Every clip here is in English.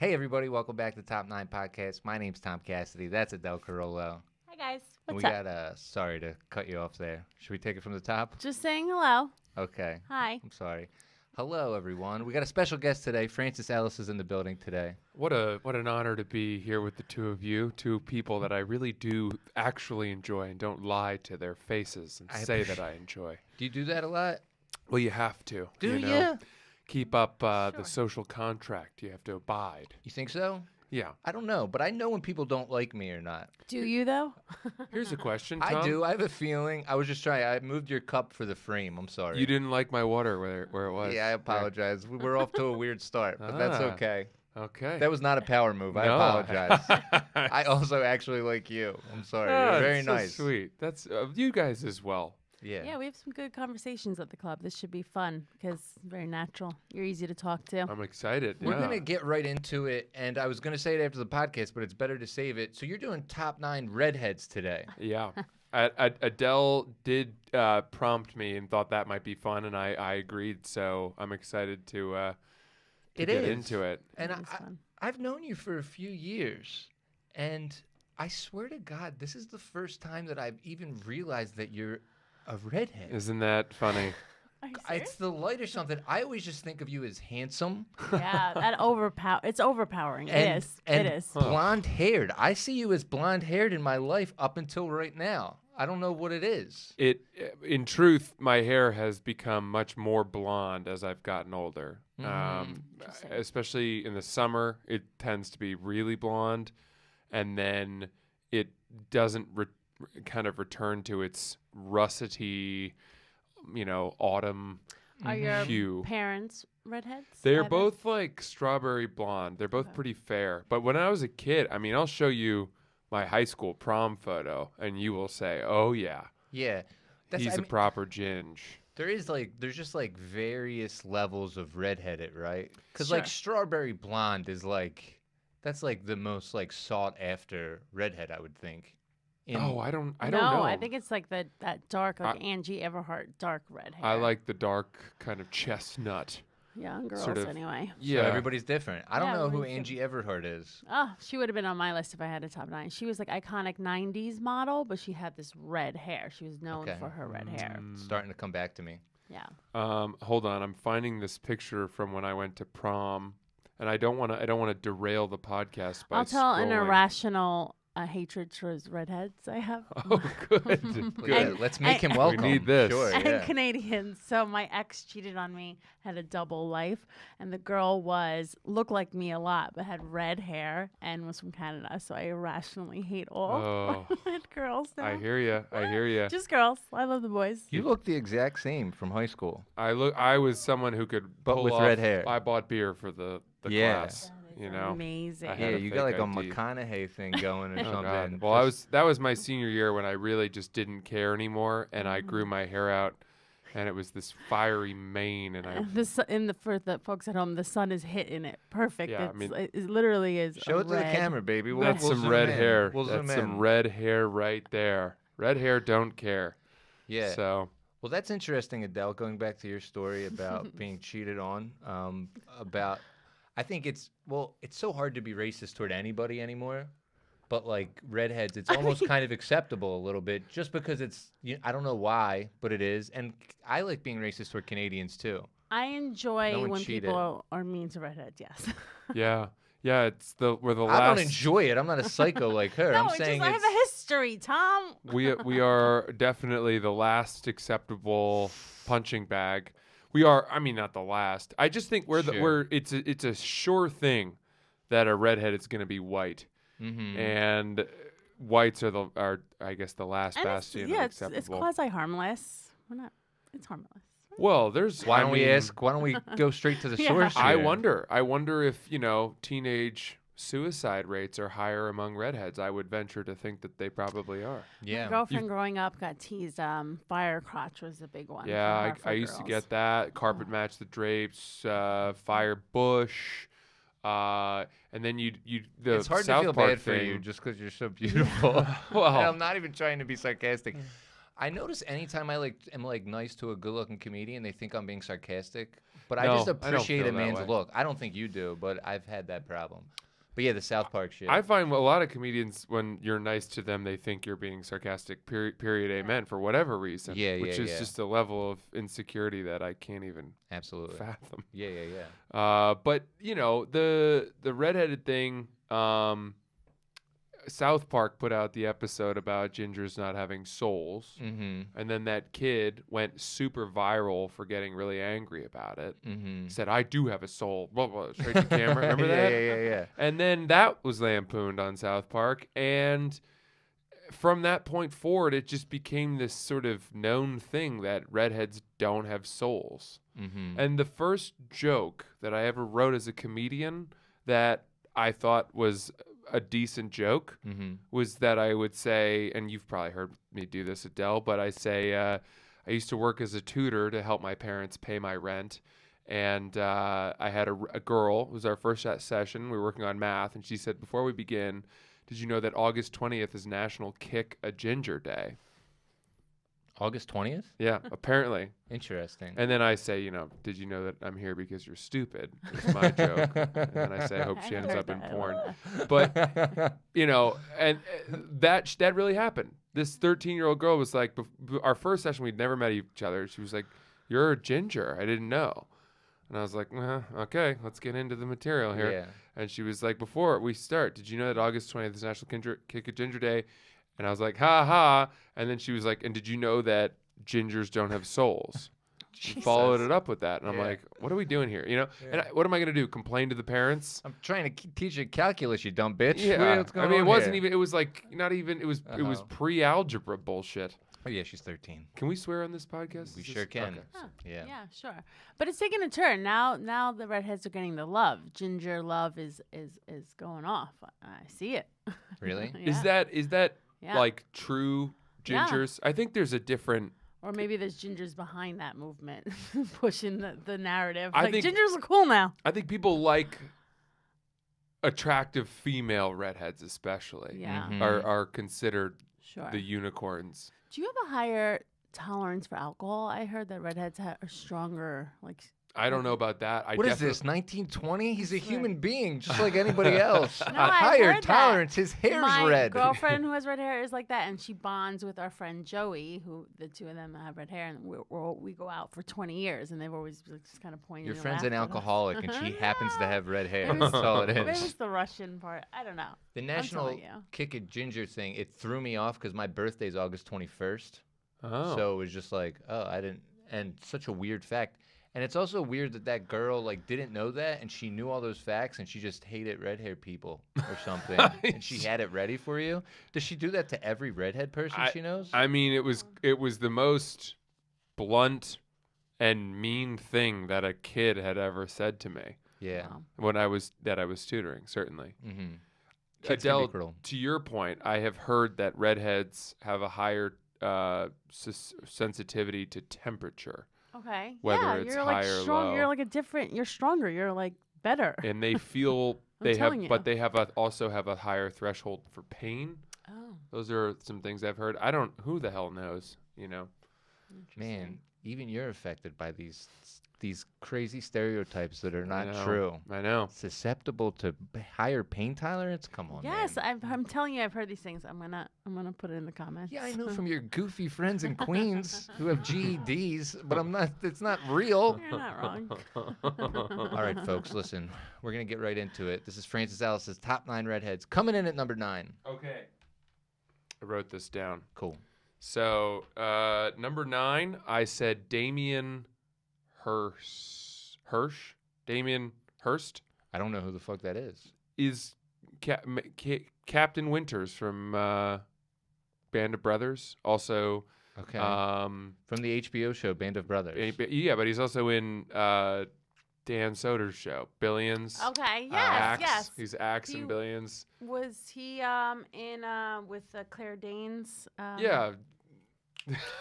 Hey, everybody. Welcome back to Top 9 Podcast. My name's Tom Cassidy. That's Adele Carollo. Hi, guys. And What's we up? got, sorry to cut you off there. Should we take it from the top? Just saying hello. Okay. Hi. I'm sorry. Hello, everyone. We got a special guest today. Francis Ellis is in the building today. What an honor to be here with the two of you, two people that I really do actually enjoy and don't lie to their faces and say that I enjoy. Do you do that a lot? Well, you have to. Do you? you? Keep up the social contract. You have to abide. You think so? Yeah. I don't know, but I know when people don't like me or not. Do you, though? Here's a question, Tom. I do. I have a feeling. I was just trying. I moved your cup for the frame. I'm sorry. You didn't like my water where it was. Yeah, I apologize. We were off to a weird start, but that's Ah. okay. Okay. That was not a power move. I No. apologize. I also actually like you. I'm sorry. Ah, You're very it's so nice. sweet. That's you guys as well. Yeah. Yeah, we have some good conversations at the club. This should be fun because it's very natural. You're easy to talk to. I'm excited. We're yeah. going to get right into it, and I was going to say it after the podcast, but it's better to save it. So you're doing top 9 Redheads today. Yeah. Adele did prompt me and thought that might be fun, and I agreed. So I'm excited to get into it. And It is fun. I've known you for a few years, and I swear to God, this is the first time that I've even realized that you're a redhead. Isn't that funny? Are you It's serious? the light or something. I always just think of you as handsome. Yeah, it's overpowering. And, it is. and It is. blonde haired. I see you as blonde haired in my life up until right now. I don't know what it is. In truth, my hair has become much more blonde as I've gotten older. Interesting. Especially in the summer, it tends to be really blonde, and then it doesn't kind of return to its russety, autumn Are your hue. parents redheads? They're either? both like strawberry blonde. They're both pretty fair. But when I was a kid, I'll show you my high school prom photo, and you will say, "Oh yeah, Yeah. he's a proper ginge." There's just like various levels of redheaded, right? Because Sure. like strawberry blonde is like, that's like the most like sought after redhead, I would think. I don't No, know. I think it's like that dark, like Angie Everhart, dark red hair. I like the dark kind of chestnut. young girls sort of- anyway. So everybody's different. I don't Yeah, know who everybody's Angie Everhart is. Oh, she would have been on my list if I had a top 9. She was like iconic 90s model, but she had this red hair. She was known Okay. for her red hair. It's starting to come back to me. Yeah. Hold on, I'm finding this picture from when I went to prom, and I don't want to derail the podcast by I'll tell an scrolling. irrational hatred towards redheads I have. Oh, good. Yeah, let's make him welcome. need this. Sure, And yeah. Canadians. So my ex cheated on me, had a double life, and the girl looked like me a lot, but had red hair and was from Canada. So I irrationally hate all Oh. red girls now. I hear you. Just girls. I love the boys. You look the exact same from high school. I was someone who could But pull with off, red hair. I bought beer for the Yeah. class. Amazing. I had Yeah, a you fake got like a ID. McConaughey thing going or Oh, something. God. Well, that was my senior year when I really just didn't care anymore, and I grew my hair out, and it was this fiery mane, and I For the folks at home, the sun is hitting it perfect. Yeah, It literally is. Show a it to the red. camera, baby. that's We'll some zoom red in. hair. We'll zoom That's some in. red hair right there. Red hair don't care. Yeah. So Well, that's interesting, Adele. Going back to your story about being cheated on, I think it's so hard to be racist toward anybody anymore. But like redheads, it's almost kind of acceptable a little bit, just because I don't know why, but it is. And I like being racist toward Canadians too. I enjoy No one when cheated. people are mean to redheads. Yes. yeah, we're the I last. don't enjoy it. I'm not a psycho like her. No, I'm it's saying just I have a history, Tom. we are definitely the last acceptable punching bag. We are. Not the last. I just think Sure. it's a sure thing that a redhead is going to be white, Mhm. and whites are I guess the last And bastion of it's acceptable. quasi harmless. We're not. It's harmless. Well, there's. Why I don't we mean, ask? Why don't we go straight to the Yeah. source? I here? wonder if teenage suicide rates are higher among redheads. I would venture to think that they probably are. Yeah. My girlfriend growing up got teased. Fire crotch was a big one. Yeah, for I used to girls. get that. Carpet match the drapes, fire bush, and then the It's hard to South feel Park bad for thing. you just because you're so beautiful. Well, And I'm not even trying to be sarcastic. I notice anytime I am nice to a good-looking comedian, they think I'm being sarcastic. But I No, just I don't appreciate feel a that man's way. look. I don't think you do, but I've had that problem. But yeah, the South Park shit. I find a lot of comedians, when you're nice to them, they think you're being sarcastic. Period. Amen. For whatever reason. Yeah, Which yeah, is yeah. just a level of insecurity that I can't even Absolutely. fathom. Yeah, yeah, yeah. But the redheaded thing. South Park put out the episode about gingers not having souls, Mm-hmm. and then that kid went super viral for getting really angry about it. Mm-hmm. Said, "I do have a soul." Blah, blah, straight to camera. Remember yeah, that? Yeah, yeah, yeah. And then that was lampooned on South Park, and from that point forward, it just became this sort of known thing that redheads don't have souls. Mm-hmm. And the first joke that I ever wrote as a comedian that I thought was a decent joke Mm-hmm. was that I would say, and you've probably heard me do this, Adele, but I say, I used to work as a tutor to help my parents pay my rent. And I had a girl, it was our first session, we were working on math, and she said, before we begin, did you know that August 20th is National Kick a Ginger Day? August 20th? Yeah, apparently. Interesting. And then I say, did you know that I'm here because you're stupid? It's my joke. And then I say, I hope she ends up in porn. But, and that really happened. This 13-year-old girl was like, our first session, we'd never met each other. She was like, you're a ginger. I didn't know. And I was like, okay, let's get into the material here. Yeah. And she was like, before we start, did you know that August 20th is National Kick a Ginger Day? And I was like, ha ha. And then she was like, and did you know that gingers don't have souls? She followed it up with that. And I'm like, what are we doing here? Yeah. And what am I going to do? Complain to the parents? I'm trying to teach you calculus, you dumb bitch. Yeah. What's going I mean, on it wasn't here? even, it was like, not even, it was pre-algebra bullshit. Oh, yeah, she's 13. Can we swear on this podcast? We Is sure this- can. okay. Huh. Yeah. Yeah, sure. But it's taking a turn. Now the redheads are getting the love. Ginger love is going off. I see it. Really? Yeah. Is that Yeah. like true Yeah. gingers? I think there's a different, Or maybe there's gingers behind that movement pushing the narrative. I Like think- gingers are cool now. I think people like attractive female redheads especially Yeah. Mhm. are considered Sure. the unicorns. Do you have a higher tolerance for alcohol? I heard that redheads are stronger. Like I don't know about that. What is this, 1920? He's a That's right. human being, just like anybody else. No, A I've higher heard that. tolerance. His hair's my red. girlfriend who has red hair is like that, and she bonds with our friend Joey, who the two of them have red hair, and we go out for 20 years, and they've always just kind of pointed. Your and friend's an laughed at us. alcoholic, and she happens to have red hair. Maybe it's- That's all it Maybe is. it's the Russian part. I don't know. The National telling you. Kick a Ginger thing, it threw me off because my birthday's August 21st. Oh. So it was just like, oh, I didn't. And such a weird fact. And it's also weird that that girl like didn't know that, and she knew all those facts, and she just hated red-haired people or something, and she had it ready for you. Does she do that to every redhead person she knows? I mean, it was the most blunt and mean thing that a kid had ever said to me yeah. Wow. when I was tutoring, certainly. Mm-hmm. Kids can be Adele, cruel. to your point, I have heard that redheads have a higher sensitivity to temperature, Okay. Whether yeah, it's you're high like or strong. low. You're like a different. You're stronger. You're like better. and they feel I'm they have, telling you. but they have also have a higher threshold for pain. Oh, Those are some things I've heard. I don't. Who the hell knows? Man, even you're affected by these crazy stereotypes that are I not know. true. I know. Susceptible to higher pain tolerance? Come on, yes. man. I'm telling you, I've heard these things. I'm gonna put it in the comments. Yeah, I know from your goofy friends in Queens who have GEDs, but I'm not. It's not real. You're not wrong. All right, folks, listen. We're gonna get right into it. This is Francis Ellis's top 9 redheads coming in at number 9. Okay. I wrote this down. Cool. So number 9, I said Damien Hirsch. Damien Hirst I don't know who the fuck that is. is Captain Winters from Band of Brothers. Also, Okay. From the HBO show Band of Brothers. yeah, but he's also in Dan Soder's show, Billions. Okay. Yes. Axe. Yes. He's Axe He- in Billions. Was he in with Claire Danes? Yeah.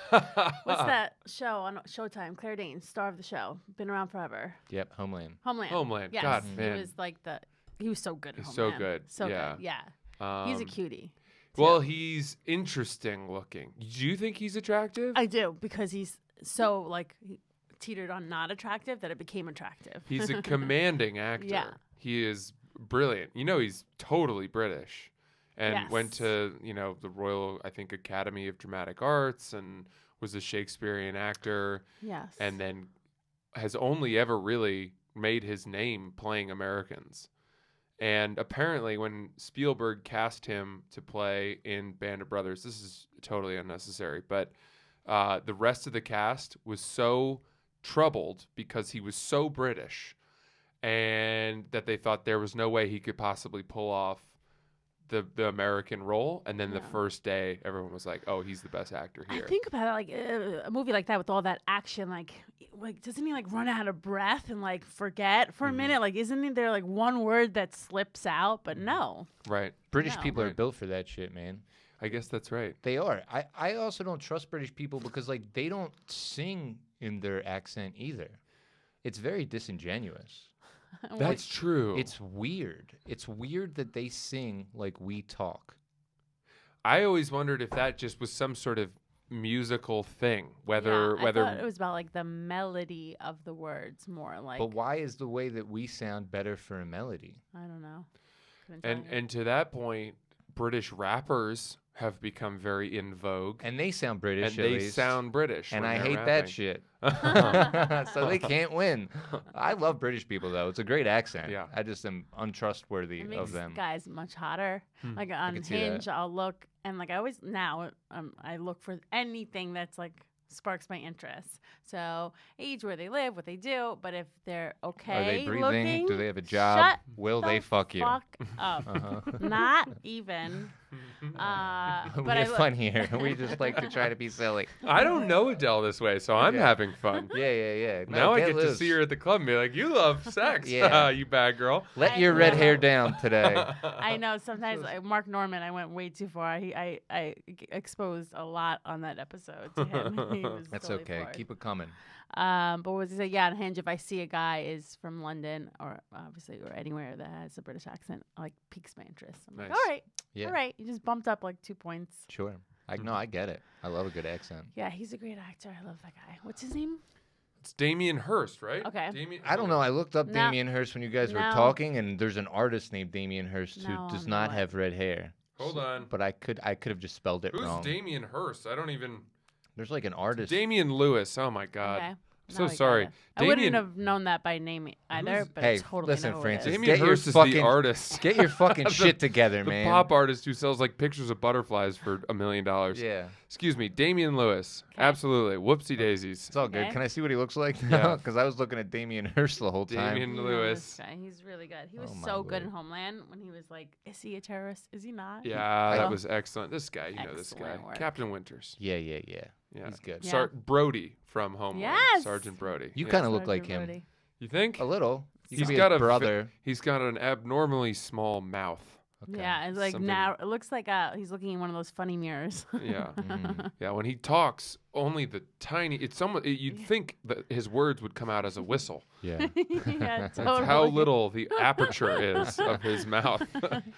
What's that show on Showtime? Claire Danes, star of the show, been around forever. Yep, Homeland. Homeland. Homeland. Yes. God, He man. was like he was so good. At He's so Homeland. good. So Yeah. good. Yeah. He's a Um, cutie. Well, he's interesting looking. Do you think he's attractive? I do because he's so teetered on not attractive that it became attractive. He's a commanding actor. Yeah. He is brilliant. You know, he's totally British and Yes. went to, the Royal, I think, Academy of Dramatic Arts and was a Shakespearean actor. Yes. And then has only ever really made his name playing Americans. And apparently when Spielberg cast him to play in Band of Brothers, this is totally unnecessary, but the rest of the cast was so troubled because he was so British and that they thought there was no way he could possibly pull off the American role. And then the first day, everyone was like, oh, he's the best actor here. I think about it like a movie like that with all that action, like doesn't he like run out of breath and like forget for a minute? Like, isn't there like one word that slips out? But no. Right. British No. people are built for that shit, man. I guess that's right. They are. I also don't trust British people because like they don't sing in their accent either. It's very disingenuous. That's true. It's weird. It's weird that they sing like we talk. I always wondered if that just was some sort of musical thing, I thought it was about like the melody of the words more like. But why is the way that we sound better for a melody? I don't know. Couldn't tell you. and to that point, British rappers have become very in vogue. And they sound British, And at they least. sound British. And when I they're hate rapping. that shit. So they can't win. I love British people, though. It's a great accent. Yeah. I just am untrustworthy It makes of them. guys much hotter. Like on can see Hinge, that. I'll look and like I always now I look for anything that's like sparks my interest. So age, where they live, what they do. But if they're okay, Are they breathing? looking, Do they have a job? shut Will the they fuck you? Fuck up. Uh-huh. Not even. We But I have fun here. We just like to try to be silly. I don't know Adele this way, so I'm Yeah. having fun. Yeah. No, Now I get to loose. see her at the club and be like, you love sex, Yeah. you bad girl. Let I your red know. hair down today. I know sometimes Mark Norman, I went way too far. I exposed a lot on that episode to him. He was That's totally okay. floored. Keep it coming. But what was he say? Yeah, on Hinge, if I see a guy is from London or obviously or anywhere that has a British accent, like piques my interest. I'm like, Nice. all right, Yeah. all right. You just bumped up like 2 points. Sure. No, I get it. I love a good accent. Yeah, he's a great actor. I love that guy. What's his name? It's Damien Hirst, right? Okay. I don't know. I looked up No. Damien Hirst when you guys were No. talking, and there's an artist named Damien Hirst who No, does no not way. have red hair. Hold on. But I could have just spelled it Who's wrong. Damien Hirst? I don't even. There's like an artist. Damian Lewis. Oh my God. Okay. I'm so Now I got sorry. it. I wouldn't Damien- have known that by name either, but Hey, I totally listen, know who Francis. it is. Damien Get your Hirst is fucking- the artist. Get your fucking The- shit together, The man. pop artist who sells like pictures of butterflies for $1 million. Yeah. Excuse me, Damian Lewis. Okay. Absolutely. Whoopsie daisies. It's all good. Okay. Can I see what he looks like Yeah. now? Because I was looking at Damien Hirst the whole time. Damien You know Lewis. this guy. He's really good. He was Oh, my so good word. in Homeland when he was like, is he a terrorist? Is he not? Yeah, that Oh. was excellent. This guy, you know this guy. Excellent work. Captain Winters. Yeah. Yeah. He's good. Yeah. Brody from Homeland. Yes. Sergeant Brody. You Yeah. kind of look Sergeant like him. Brody. You think? A little. You He's could be got his a brother. He's got an abnormally small mouth. Okay. Yeah, it's like Something- now it looks like he's looking in one of those funny mirrors. Yeah. Mhm. Yeah, when he talks, only the tiny you'd think that his words would come out as a whistle. Yeah. Yeah, That's totally. how little the aperture is of his mouth.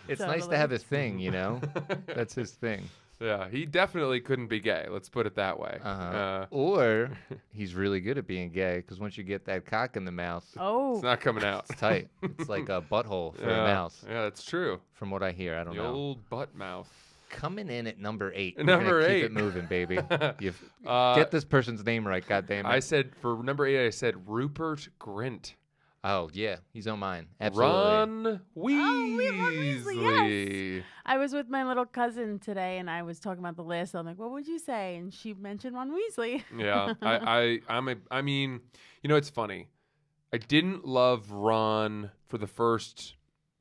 It's nice to Totally. have a thing, you know? That's his thing. Yeah, he definitely couldn't be gay. Let's put it that way. Uh-huh. Or he's really good at being gay because once you get that cock in the mouth, Oh, It's not coming out. it's tight. It's like a butthole for yeah. a mouse, Yeah, that's true. from what I hear. I don't The know. old butt mouth. Coming in at number 8. We're Number gonna 8. Keep it moving, baby. You Uh, get this person's name right, goddammit. I said for number 8, I said Rupert Grint. Oh, yeah. He's on mine. Absolutely. Ron Ron Weasley. Weasley, I was with my little cousin today, and I was talking about the list. I'm like, "What would you say?" And she mentioned Ron Weasley. Yeah, I mean, you know, it's funny. I didn't love Ron for the first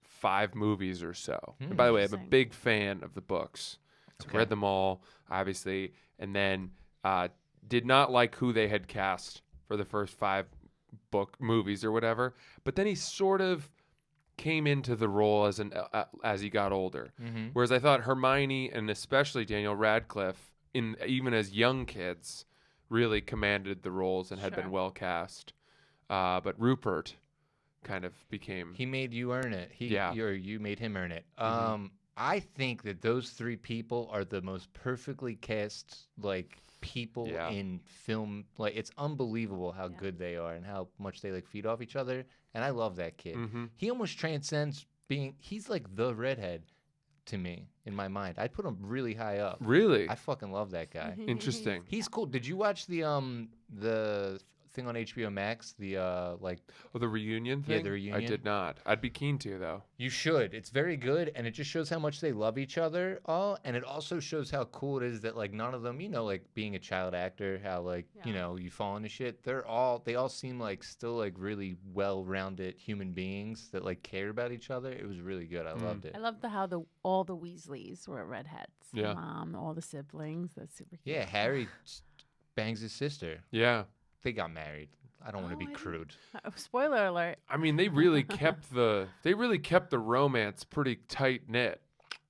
5 movies or so. And by the way, I'm a Interesting. big fan of the books. So Okay. read them all, obviously, and then did not like who they had cast for the first 5 movies or whatever. But then he sort of came into the role as he got older. Mm-hmm. Whereas I thought Hermione and especially Daniel Radcliffe, even as young kids, really commanded the roles and had Sure. been well cast. But Rupert kind of became. He made you earn it. Yeah. You made him earn it. Mhm. I think that those three people are the most perfectly cast like people in film. Like it's unbelievable how good they are and how much they like feed off each other. And I love that kid. He almost transcends being. He's like the redhead to me in my mind. I'd put him really high up. Really? I fucking love that guy. Interesting. He's cool. Did you watch the thing on HBO Max? The like the reunion thing? Yeah, the reunion. I did not. I'd be keen to though. You should. It's very good, and it just shows how much they love each other all, and it also shows how cool it is that like none of them, you know, like being a child actor, how like, you know, you fall into shit. They all seem like still like really well-rounded human beings that like care about each other. It was really good. I loved it. I loved how all the Weasleys were redheads. Yeah. The mom, all the siblings. That's super cute. Yeah, Harry bangs his sister. Yeah. They got married. I don't want to be crude. Spoiler alert. I mean, they really kept the romance pretty tight knit.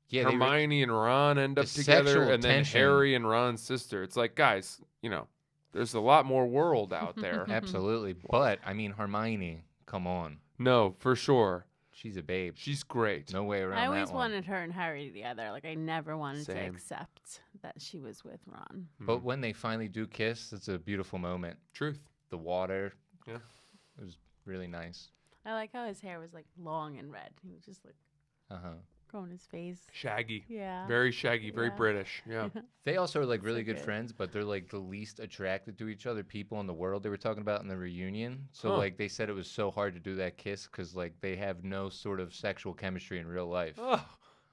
Yeah, Hermione and Ron end up together, and then tension. Harry and Ron's sister. It's like, guys, you know, there's a lot more world out there. Absolutely. But I mean, Hermione, come on. No, for sure. She's a babe. She's great. No way around that I always one. wanted her and Harry together. Like I never wanted to Same. accept that she was with Ron. But when they finally do kiss, it's a beautiful moment. Truth. The water. Yeah. It was really nice. I like how his hair was like long and red. He was just like growing his face. Shaggy. Yeah. Very shaggy, very Yeah. British. Yeah. They also are like really So good good. friends, but they're like the least attracted to each other people in the world. They were talking about in the reunion. So like they said it was so hard to do that kiss because like they have no sort of sexual chemistry in real life. Oh,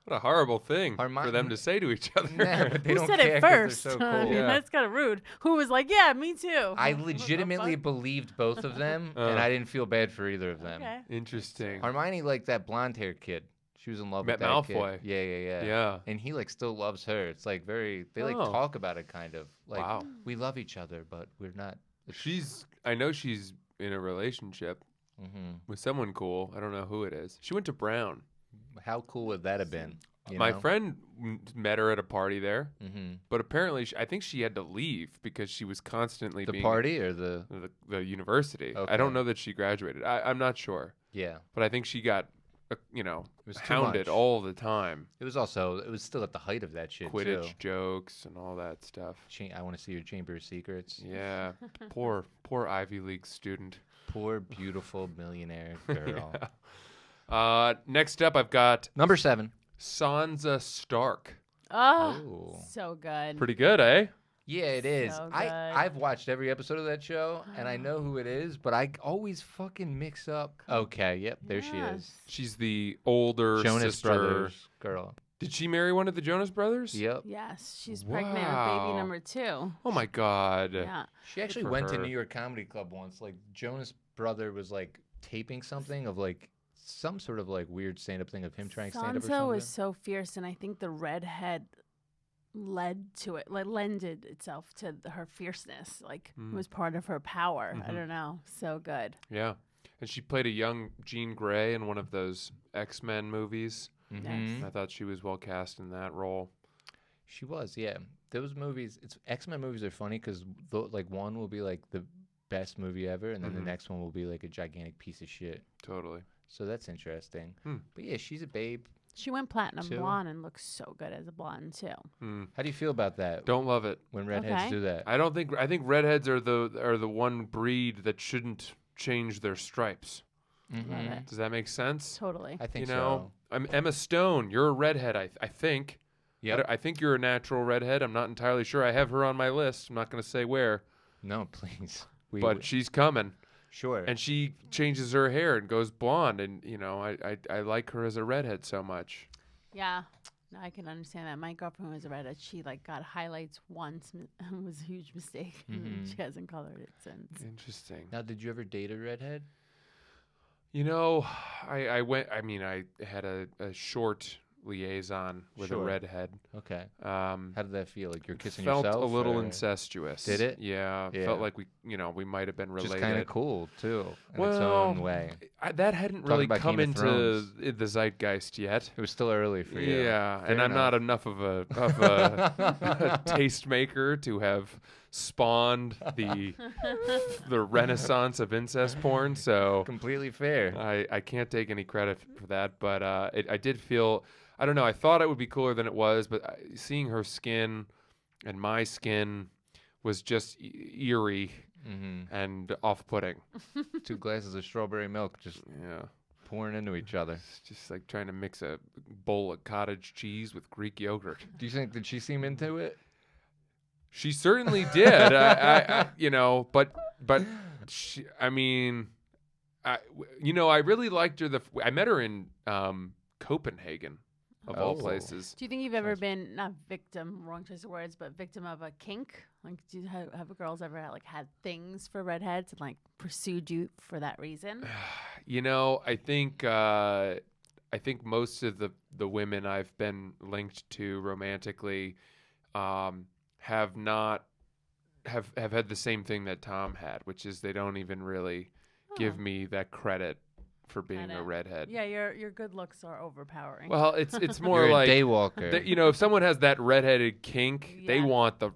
what a horrible thing for them to say to each other. Nah, but they Who don't said care it 'cause they're first? so I cool. mean, that's kind of rude. Who was like, yeah, me too. I What the legitimately fuck? believed both of them, and I didn't feel bad for either of them. Okay. Interesting. Hermione liked that blonde-haired kid. She was in love Met with that Malfoy. kid. Yeah. Yeah. And he like still loves her. It's like they like Oh. talk about it kind of. Like Wow. we love each other, but we're not. I know she's in a relationship with someone cool. I don't know who it is. She went to Brown. How cool would that have been? You My know? friend met her at a party there, Mm-hmm. but apparently I think she had to leave because she was constantly The being party or the university. Okay. I don't know that she graduated. I'm not sure, yeah. but I think she got was too hounded much. all the time. It was still at the height of that shit Quidditch too. jokes and all that stuff. I want to see your Chamber of Secrets. Yeah, poor Ivy League student. Poor beautiful millionaire girl. Next up, I've got Number 7. Sansa Stark. Oh, Oh. so good. Pretty good, eh? Yeah, it is. So I've watched every episode of that show, and I know who it is, but I always fucking mix up. Okay, yep, there she is. She's the older Jonas sister. Brothers girl. Did she marry one of the Jonas Brothers? Yep. Yes, she's pregnant with baby Wow. number 2. Oh my God. Yeah. She actually for went to her. New York Comedy Club once. Like Jonas' brother was like taping something of like some sort of like weird stand-up thing of him trying stand-up or Sansa something. was so fierce, and I think the redhead led to it, like lended itself to her fierceness. Like it was part of her power. I don't know. So good. Yeah. And she played a young Jean Grey in one of those X-Men movies. Mhm. I thought she was well cast in that role. She was, yeah. Those movies, X-Men movies are funny because like one will be like the best movie ever, and then the next one will be like a gigantic piece of shit. Totally. So that's interesting. But yeah, she's a babe. She went platinum Two. blonde and looks so good as a blonde too. How do you feel about that? Don't love it. When redheads Okay. do that? I think redheads are the one breed that shouldn't change their stripes. Love it. Does that make sense? Totally. I think You know, so. I'm Emma Stone. You're a redhead, I think. Yep. I think you're a natural redhead. I'm not entirely sure. I have her on my list. I'm not going to say where, No, please. but she's coming. Sure. And she changes her hair and goes blonde. And, you know, I like her as a redhead so much. Yeah. No, I can understand that. My girlfriend was a redhead. She like got highlights once and was a huge mistake. And she hasn't colored it since. Interesting. Now, did you ever date a redhead? You know, I had a short liaison with a Sure. redhead. Okay. How How did that feel? Like you're kissing felt yourself? a little or- incestuous. Did it? Yeah. Yeah. Felt like we might have been related. Just kind of cool too, in its Well, own way. That hadn't Talking really about come Game of into Thrones. the zeitgeist yet. It was still early for you. Yeah, Fair and I'm enough. not enough of a tastemaker to have spawned the renaissance of incest porn. So Completely fair. I can't take any credit for that, but I did feel, I don't know, I thought it would be cooler than it was, but seeing her skin and my skin was just eerie and off-putting. 2 glasses of strawberry milk just pouring into each other. It's just like trying to mix a bowl of cottage cheese with Greek yogurt. Do you think, did she seem into it? She certainly did. I you know, but she, I mean, I really liked her. I met her in Copenhagen, of all places. Do you think you've ever been, not victim, wrong choice of words, but victim of a kink? Like, do you have girls ever had things for redheads and like pursued you for that reason? You know, I think most of the women I've been linked to romantically have had the same thing that Tom had, which is they don't even really give me that credit for being a redhead. Yeah, your good looks are overpowering. Well, it's more You're like a daywalker. you know, if someone has that redheaded kink, they want the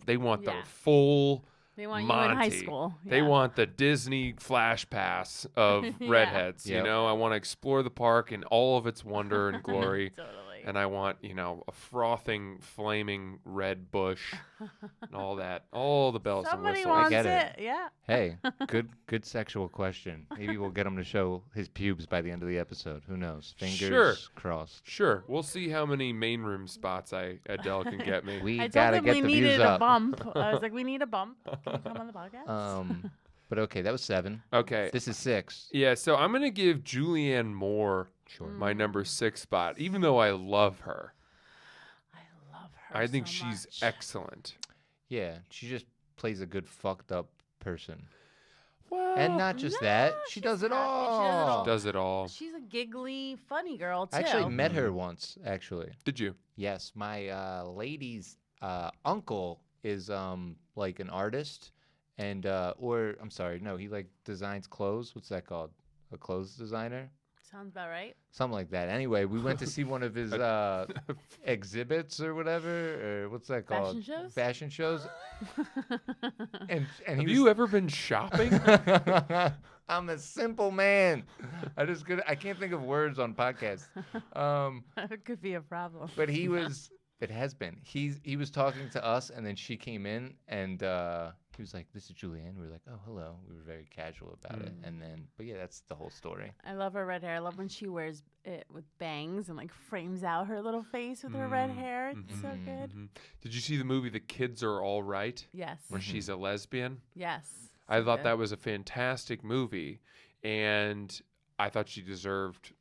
full they want Monty. you in high school. They Yeah. want the Disney flash pass of redheads. Yep. You know, I want to explore the park in all of its wonder and glory. Totally. And I want, you know, a frothing, flaming red bush and all that, all the bells Somebody and whistles. wants get it. it. Yeah. Hey, good sexual question. Maybe we'll get him to show his pubes by the end of the episode. Who knows? Fingers crossed. Sure, we'll see how many main room spots Adele can get me. We I told gotta him get we the needed views a up. bump. I was like, we need a bump. Can you come on the podcast? But okay, that was 7. Okay. This is 6. Yeah, so I'm going to give Julianne Moore my number 6 spot, even though I love her. I love her. I think so she's much. excellent. Yeah, she just plays a good fucked up person. Well, And not just no, that, she she's does it not. She does it all. all. does it all. She's a giggly, funny girl too. I actually met her once, actually. Did you? Yes, my lady's uncle is like an artist, and or I'm sorry, no, he like designs clothes. What's that called? A clothes designer? Sounds about right. Something like that. Anyway, we went to see one of his exhibits or whatever, or what's that called? Fashion shows? Fashion shows. and Have he you ever been shopping? I'm a simple man. I can't think of words on podcasts. It could be a problem. But he was. It has been. He was talking to us, and then she came in, and he was like, "This is Julianne." We were like, "Oh, hello." We were very casual about it, and then, but yeah, that's the whole story. I love her red hair. I love when she wears it with bangs and like frames out her little face with her red hair. It's so good. Did you see the movie The Kids Are All Right, Yes. where she's a lesbian? Yes. I So thought good. that was a fantastic movie, and I thought she deserved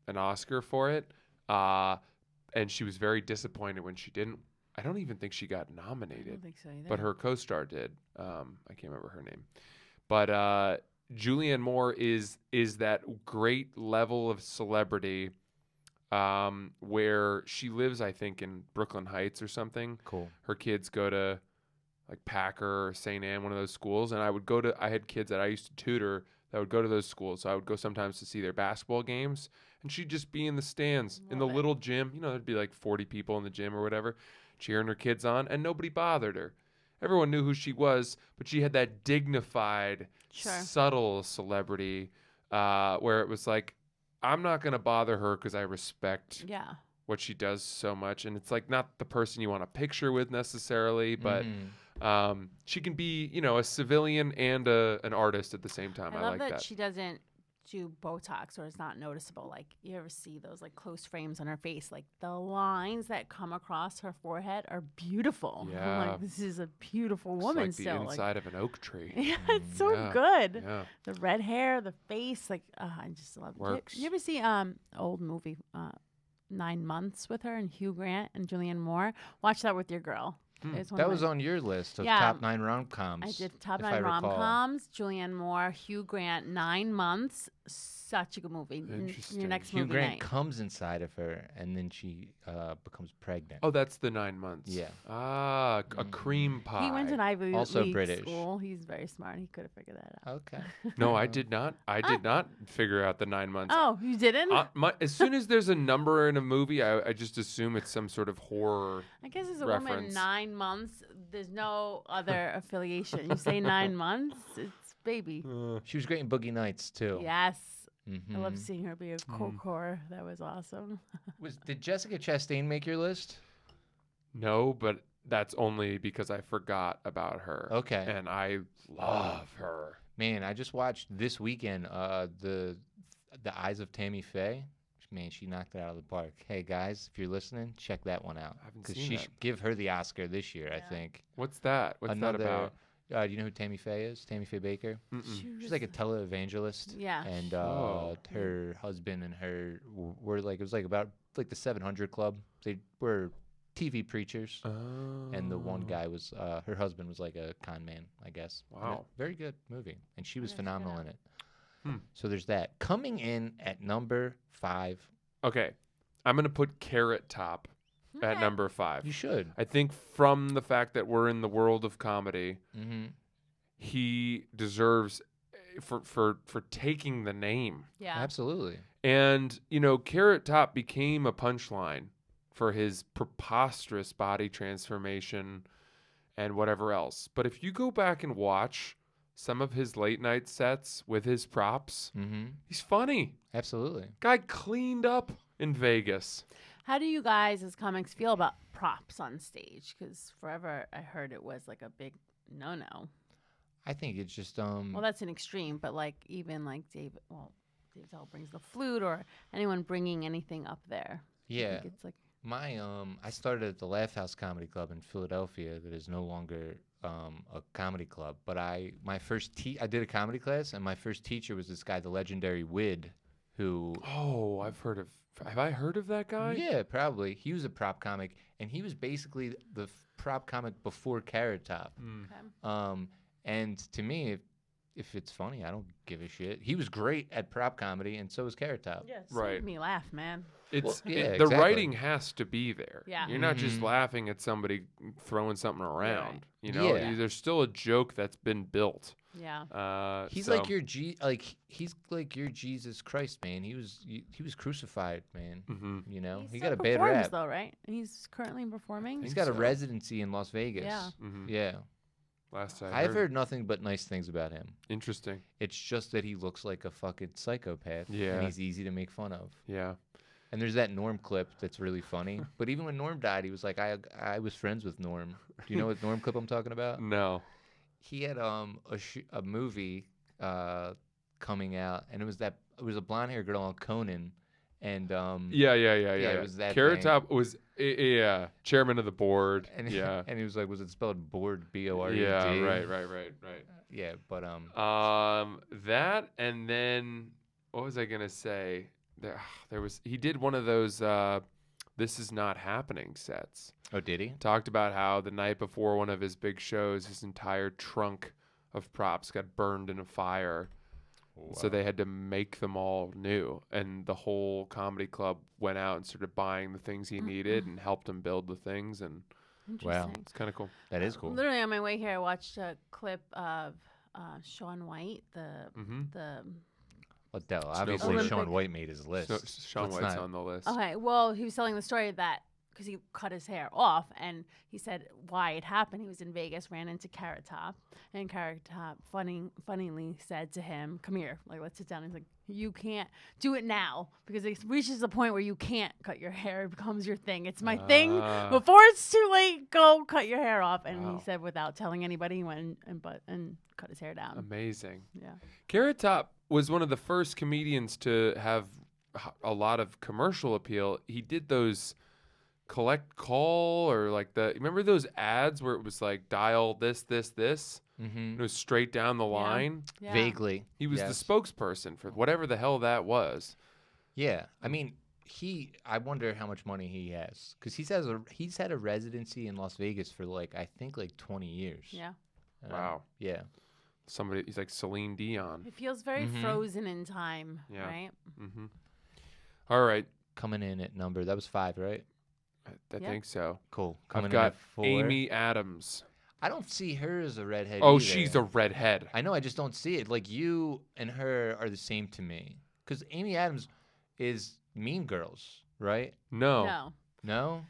an Oscar for it. And she was very disappointed when she didn't. I don't even think she got I nominated, don't think so either. but her co-star did. I can't remember her name, but Julianne Moore is that great level of celebrity where she lives, I think, in Brooklyn Heights or something. Cool. Her kids go to like Packer or St. Anne, one of those schools, and I had kids that I used to tutor that would go to those schools. So I would go sometimes to see their basketball games, and she'd just be in the stands in the Love it. little gym. You know, there'd be like 40 people in the gym or whatever, cheering her kids on, and nobody bothered her. Everyone knew who she was, but she had that dignified, Sure. subtle celebrity where it was like, I'm not going to bother her because I respect Yeah. what she does so much. And it's like not the person you want to picture with necessarily, but she can be, you know, a civilian and an artist at the same time. I I love like that that. she doesn't do Botox or it's not noticeable. Like you ever see those like close frames on her face? Like the lines that come across her forehead are beautiful. I'm Yeah. like, this is a beautiful It's woman like the still. inside of an oak tree. Yeah, it's so Yeah. good. Yeah. The red hair, the face, like I just love it. Works. You ever see old movie 9 Months with her and Hugh Grant and Julianne Moore? Watch that with your girl. It's one That of was my- on your list of Yeah. top 9 rom-coms. I did top if I 9 recall. rom-coms. Julianne Moore, Hugh Grant, 9 Months. Such a good movie. Interesting. Your next Hugh movie Grant night. comes inside of her, and then she becomes pregnant. Oh, that's the 9 months. Yeah. Ah, a cream pie. He went to an Ivy Also League British. school. He's very smart. He could have figured that out. Okay. No, I did not. I did not figure out the 9 months. Oh, you didn't? As soon as there's a number in a movie, I just assume it's some sort of horror. I guess as a reference. woman, 9 months, There's no other affiliation. You say 9 months, it's baby. She was great in Boogie Nights too. Yes. Mm-hmm. I love seeing her be a core. That was awesome. Did Jessica Chastain make your list? No, but that's only because I forgot about her. Okay. And I love her. Man, I just watched this weekend the Eyes of Tammy Faye. Man, she knocked it out of the park. Hey guys, if you're listening, check that one out. I haven't Because seen she that. should give her the Oscar this year, I think. What's that? What's that about? Do you know who Tammy Faye is? Tammy Faye Baker. She's like a televangelist. Yeah. And Oh. her husband and her were like, it was like about like the 700 Club. They were TV preachers. And the one guy was, her husband was like a con man, I guess. Wow. Very good movie. And she was gotta check it phenomenal out. in it. So there's that. Coming in at number 5. Okay. I'm going to put Carrot Top at Okay. number 5. You should. I think from the fact that we're in the world of comedy, Mm-hmm. he deserves for taking the name. Yeah. Absolutely. And, you know, Carrot Top became a punchline for his preposterous body transformation and whatever else. But if you go back and watch some of his late night sets with his props, Mm-hmm. he's funny. Absolutely. Guy cleaned up in Vegas. How do you guys as comics feel about props on stage? Because forever I heard it was like a big no-no. I think it's just Well, that's an extreme, but like even like Dave Attell brings the flute or anyone bringing anything up there. I yeah. think it's like My I started at the Laugh House Comedy Club in Philadelphia that is no longer a comedy club, but I did a comedy class and my first teacher was this guy, the legendary Wid, who Oh, have I heard of that guy? yeah, probably. He was a prop comic and he was basically the prop comic before Carrot Top. okay. And to me, if it's funny, I don't give a shit. He was great at prop comedy, and so was Carrot Top. Yeah, Right. made me laugh, man. It's Well, yeah, the exactly. writing has to be there. Yeah. You're not just Mhm. laughing at somebody throwing something around. Right. You know, Yeah. there's still a joke that's been built. Yeah. He's so- like he's like your Jesus Christ, man. He was crucified, man. Mhm. You know, he still got a bad performs, rap. though, right? He's currently performing. He's got a so. residency in Las Vegas. Yeah. Mhm. Yeah. Last I've heard nothing but nice things about him. Interesting. It's just that he looks like a fucking psychopath. Yeah. And he's easy to make fun of. Yeah. And there's that Norm clip that's really funny. But even when Norm died, he was like, I was friends with Norm. Do you know what Norm clip I'm talking about? No. He had a movie coming out, and it was a blonde haired girl on Conan, and Yeah. it was that Carrot thing. Top was chairman of the board. and Yeah. and he was like, was it spelled board BORED? Yeah. Right. Yeah, but That and then what was I gonna say? There was he did one of those "This Is Not Happening" sets. oh, did he? Talked about how the night before one of his big shows, his entire trunk of props got burned in a fire. So they had to make them all new, and the whole comedy club went out and started buying the things he needed and helped him build the things, and Interesting. it's kind of cool. That is cool. Literally on my way here, I watched a clip of Shaun White, the Adele, obviously, Olympic- Shaun White made his list. So Shaun Let's White's not- on the list. Okay, well, he was telling the story that because he cut his hair off, and he said why it happened. He was in Vegas, ran into Carrot Top, and Carrot Top funnily said to him, "Come here, like let's sit down." He's like, "You can't do it now because it reaches the point where you can't cut your hair. It becomes your thing. It's my thing. Before it's too late, go cut your hair off." And Wow. he said without telling anybody, he went and cut his hair down. Amazing. Yeah. Carrot Top was one of the first comedians to have a lot of commercial appeal. He did those collect call or like remember those ads where it was like dial this. Mm-hmm. It was straight down the line. Yeah. Vaguely. He was yes. the spokesperson for whatever the hell that was. Yeah, I mean, I wonder how much money he has because he's had a residency in Las Vegas for I think 20 years. Yeah. Wow. Yeah. He's like Celine Dion. It feels very Mhm. frozen in time, Yeah. right? Mm-hmm. All right. Coming in at number, that was 5, right? I Yeah. think so. Cool. Coming I've in got at 4. Amy Adams. I don't see her as a redhead. Oh, either. she's a redhead. I know. I just don't see it. Like you and her are the same to me. Because Amy Adams is Mean Girls, right? No. No. No.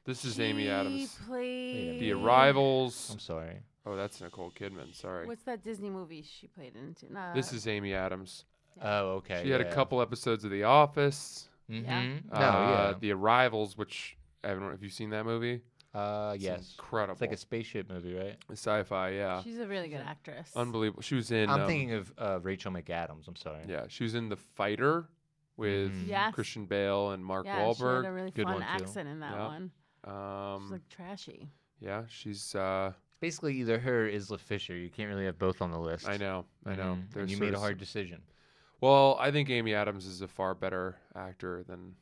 This is Amy Adams. She played The Arrivals. I'm sorry. Oh, that's Nicole Kidman. Sorry. What's that Disney movie she played into? No, This is Amy Adams. Oh, okay. She had a couple episodes of The Office. Mm-hmm. Yeah. The Arrivals, which have you seen that movie? It's Yes. incredible. It's like a spaceship movie, right? Sci-fi, yeah. She's a really good actress. Unbelievable. She was in. I'm thinking of Rachel McAdams. I'm sorry. Yeah, she was in The Fighter with Yes. Christian Bale and Mark Yeah, she had a Wahlberg. really Good fun one, too. accent in that Yeah. one. She's like trashy. Yeah, she's. Basically, either her or Isla Fisher. You can't really have both on the list. I know. And There's you sort made a of hard decision. Well, I think Amy Adams is a far better actor than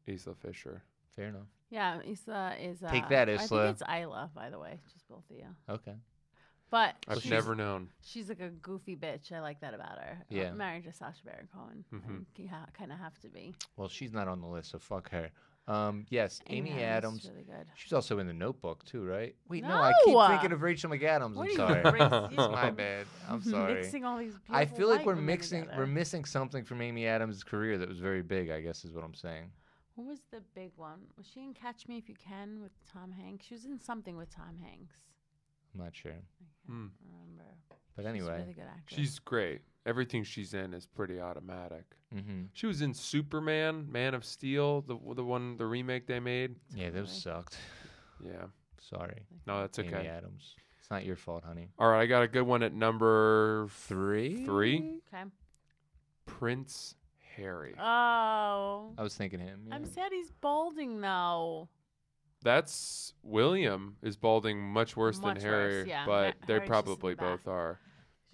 Isla Fisher. Fair enough. Yeah, Isla is. Take that, I Isla. think it's Isla, by the way. Just both of you. Okay. But I've she's, never known. She's like a goofy bitch. I like that about her. Yeah. Married to Sacha Baron Cohen. Mhm. You kind of have to be. Well, she's not on the list, so fuck her. Yes, Amy Adams Adams. is really good. She's also in The Notebook too, right? Wait, no, I keep No! thinking of Rachel McAdams. What I'm are sorry. you racist? It's my bad. I'm sorry. Mixing all these I beautiful feel like white we're women mixing. together. We're missing something from Amy Adams' career that was very big. I guess is what I'm saying. What was the big one? Was she in Catch Me If You Can with Tom Hanks? She was in something with Tom Hanks. I'm not sure. I can't remember. But She's a anyway. really good actress. She's great. Everything she's in is pretty automatic. Mm-hmm. She was in Superman, Man of Steel, the remake they made. Yeah, those Really? sucked. Yeah. Sorry, No, that's Amy okay. Adams. It's not your fault, honey. All right, I got a good one at number Three. Okay. Prince Harry. Oh. I was thinking him. Yeah. I'm sad he's balding though. That's William is balding much worse Much than Harry, worse, yeah. but they Harry's just in probably the back. both are.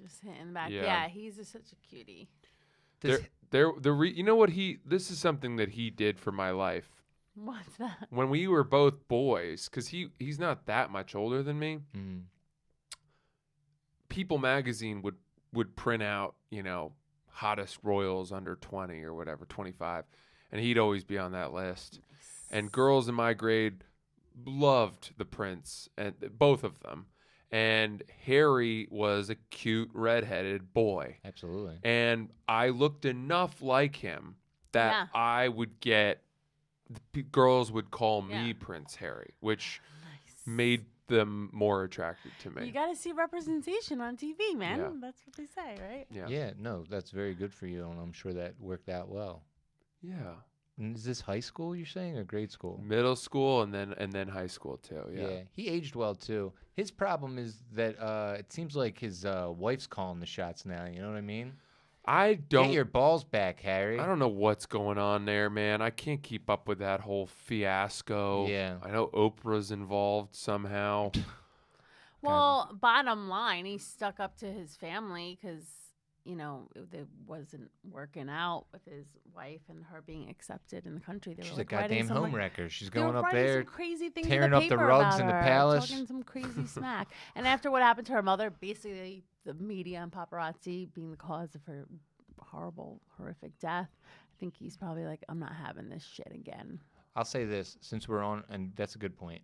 Just hitting the back. Yeah. Yeah, he's such a cutie. Does- You know what this is something that he did for my life. What's that? When we were both boys, because he's not that much older than me. Mhm. People magazine would print out, hottest royals under 20 or whatever, 25, and he'd always be on that list. And girls in my grade loved the prince, and both of them. And Harry was a cute redheaded boy, Absolutely. and I looked enough like him that Yeah. I would get girls would call me Yeah. Prince Harry, which Nice. made them more attracted to me. You got to see representation on TV, man. Yeah. That's what they say, right? Yeah. Yeah. No, that's very good for you, and I'm sure that worked out well. Yeah. And is this high school you're saying or grade school? Middle school and then high school too. Yeah. He aged well too. His problem is that it seems like his wife's calling the shots now. You know what I mean? I Get don't your balls back, Harry. I don't know what's going on there, man. I can't keep up with that whole fiasco. Yeah. I know Oprah's involved somehow. Well, bottom line, he stuck up to his family because, it wasn't working out with his wife and her being accepted in the country. They She's were a like writing goddamn some, like, homewrecker. She's they were going up writing there. some crazy things tearing in the up the paper rugs about in the her, palace. talking some crazy smack. And after what happened to her mother, basically the media and paparazzi being the cause of her horrible, horrific death, I think he's probably like, I'm not having this shit again. I'll say this since we're on, and that's a good point.